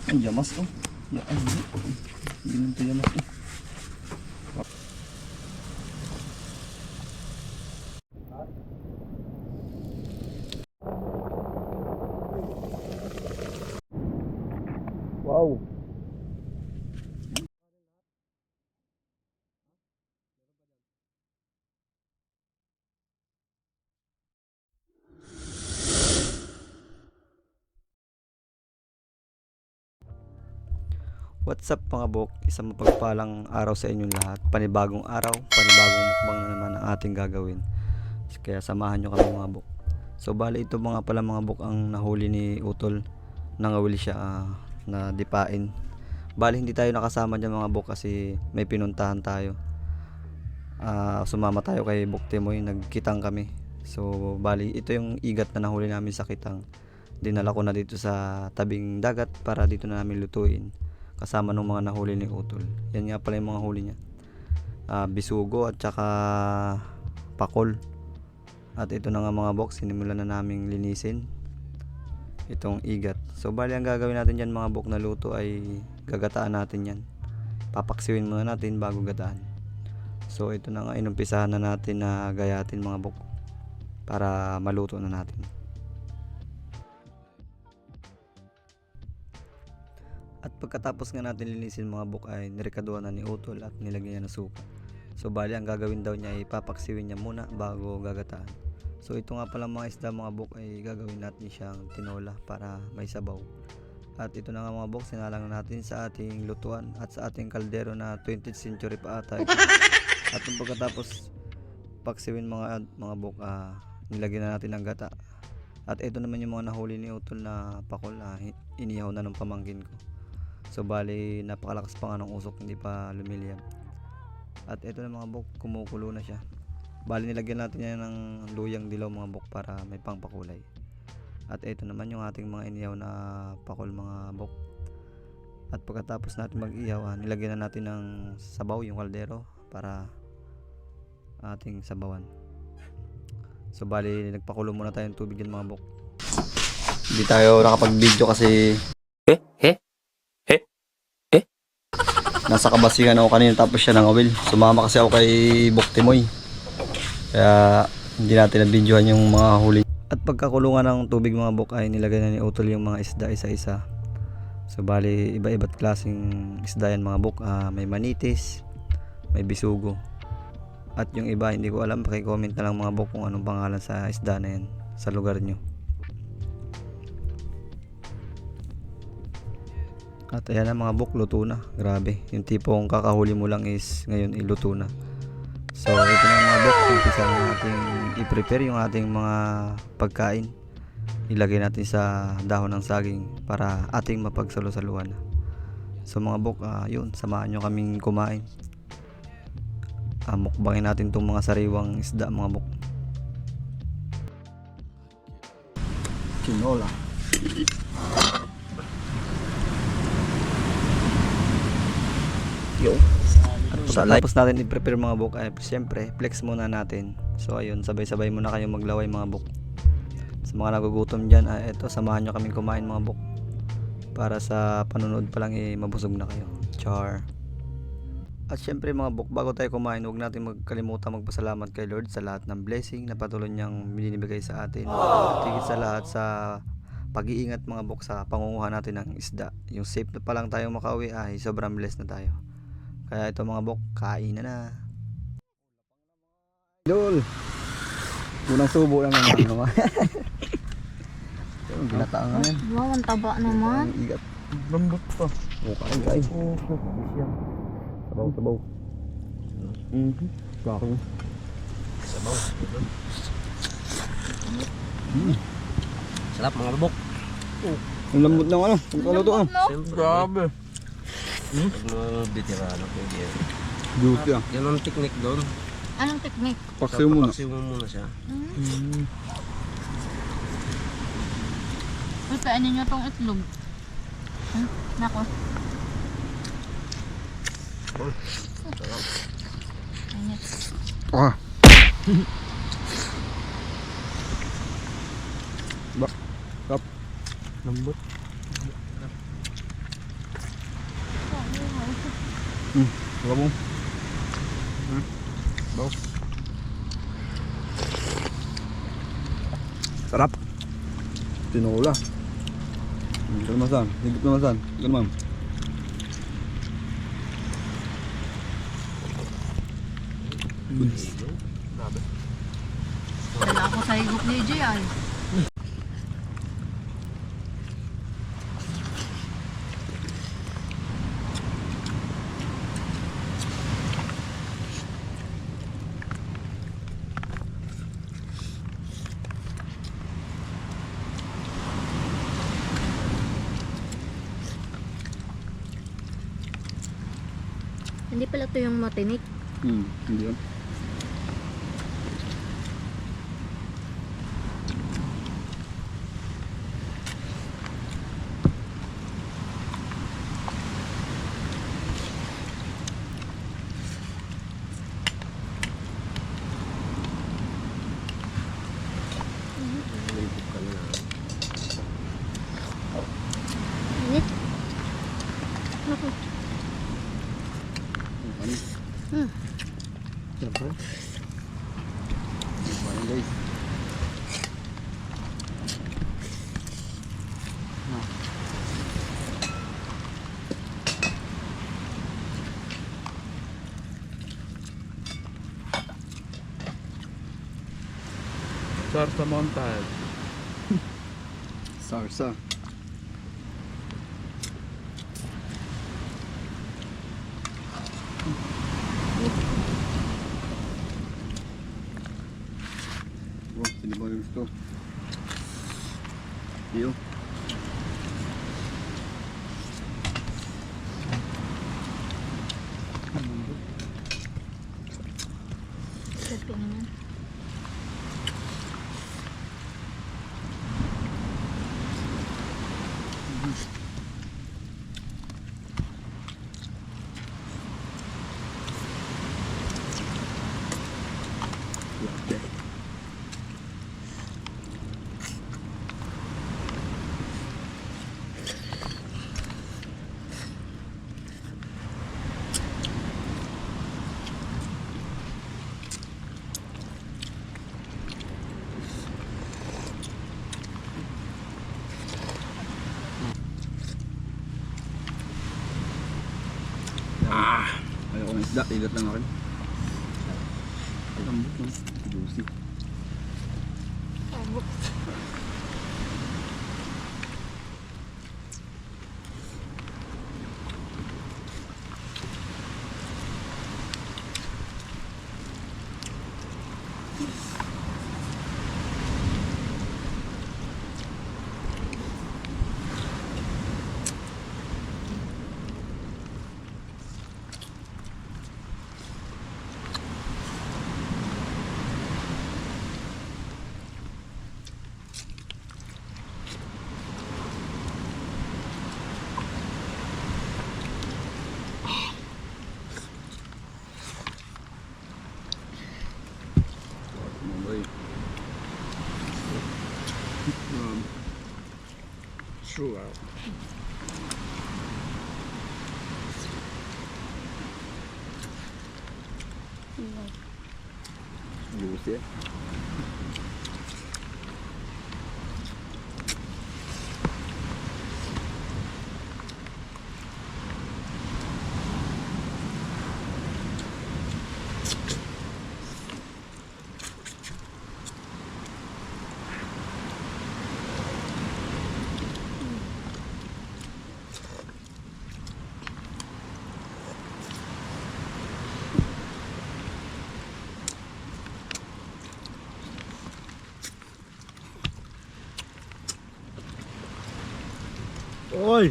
Ang yamas oh. Ay, hindi nito yamas oh. Wow. What's up mga bok? Isang mapagpalang araw sa inyong lahat. Panibagong araw, panibagong mukbang na naman ang ating gagawin. Kaya samahan nyo kami mga bok. So bali ito mga pala mga bok ang nahuli ni Utol. Nangawili siya na dipain. Bali hindi tayo nakasama dyan mga bok kasi may pinuntahan tayo. Sumama tayo kay Bok Timoy, nagkitang kami. So bali ito yung igat na nahuli namin sa kitang. Dinala ko na dito sa tabing dagat para dito na namin lutuin. Kasama ng mga nahuli ni Utol. Yan nga pala yung mga huli niya. Bisugo at saka pakol. At ito na nga mga bok, sinimulan na naming linisin itong igat. So bali ang gagawin natin dyan mga bok na luto ay gagataan natin yan. Papaksiwin muna natin bago gataan. So ito na nga, inumpisahan na natin na gayatin mga bok para maluto na natin. At pagkatapos nga natin linisin mga bok ay nirekaduhan na ni Utol at nilagyan niya ng suka. So bali ang gagawin daw niya ay papaksiwin niya muna bago gagataan. So ito nga pala mga isda mga bok ay gagawin natin siyang tinola para may sabaw. At ito na nga mga bok, sinalang natin sa ating lutuan at sa ating kaldero na 20th century pa ata ito. At pagkatapos paksiwin mga bok, nilagyan na natin ng gata. At ito naman yung mga nahuli ni Utol na pakol, inihaw na ng pamangkin ko. So bali napakalakas pa nga ng usok, hindi pa lumiliyab. At ito na mga bok, kumukulo na siya. Bali nilagyan natin yan ng luyang dilaw mga bok para may pangpakulay. At ito naman yung ating mga inihaw na pakol mga bok. At pagkatapos natin mag-ihaw, nilagyan na natin ng sabaw yung kaldero para ating sabawan. So bali nagpakulo muna tayo ng tubig dyan mga bok. Hindi tayo nakapag-video kasi nasa kabasingan ako kanina tapos siya nangawil. Sumama kasi ako kay Bok Timoy. Kaya hindi natin na-videohan yung mga huli. At pagkakulungan ng tubig mga bok ay nilagay na ni Utol yung mga isda isa-isa. So bali iba-iba't klaseng isda yan mga bok. May manitis, may bisugo. At yung iba hindi ko alam, paki-comment na lang mga bok kung anong pangalan sa isda na yan sa lugar nyo. At ayan na mga bok, luto na. Grabe, yung tipong kakahuli mo lang is ngayon iluto na. So ito na mga bok, umpisa na natin i-prepare yung ating mga pagkain. Ilagay natin sa dahon ng saging para ating mapagsalo-saluhan. So mga bok, yun, samahan nyo kaming kumain. Mukbangin natin itong mga sariwang isda mga bok. Kinola. Yo. At tapos natin i-prepare mga bok ay siyempre flex muna natin. So ayun, sabay-sabay muna kayo maglaway mga bok. Sa mga nagugutom dyan, eto, samahan nyo kaming kumain mga bok. Para sa panonood pa lang mabusog na kayo. Char. At syempre mga bok, bago tayo kumain, huwag natin magkalimutan magpasalamat kay Lord sa lahat ng blessing na patuloy niyang binibigay sa atin. At higit sa lahat sa pag-iingat mga bok sa pangunguha natin ng isda. Yung safe na pa lang tayo makauwi ay sobrang blessed na tayo. Kaya ito mga bok, kain na. Idol! Unang subo lang naman mga. Yung ginataang nga yan. Wow, ang taba naman. Igat. Lambot pa. Okay guys. Sabaw. Bakit? Sabaw. Sarap mga bok. Ang lambot ng ano, ang kaluto ano. Grabe. Veterano ko yan. Duty Yan ang technique doon. Anong technique? Paksiw muna. Paksiw mo muna siya. Uy, paano nyo tong itlog? Nako. Sarap. Init. Kap. Lambot. Wala mo. Baw. Sarap. Tinola. Kalmasan. Higit kalmasan. Kalmam. Grabe. Wala ako sa higop ni Jay ay. Hindi pala ito yung matinik. Hindi yun. Naibig ka na. Init. Ako. Sarap ba? Parang guys. Sarsa montal. Sarsa. Oh, sino ba gusto? Iyo. Ito naman. Latte. Ayaw ko ng isda, ilat lang akin. Lambot no? Juicy. Mamay. True out. Juicy. Oi!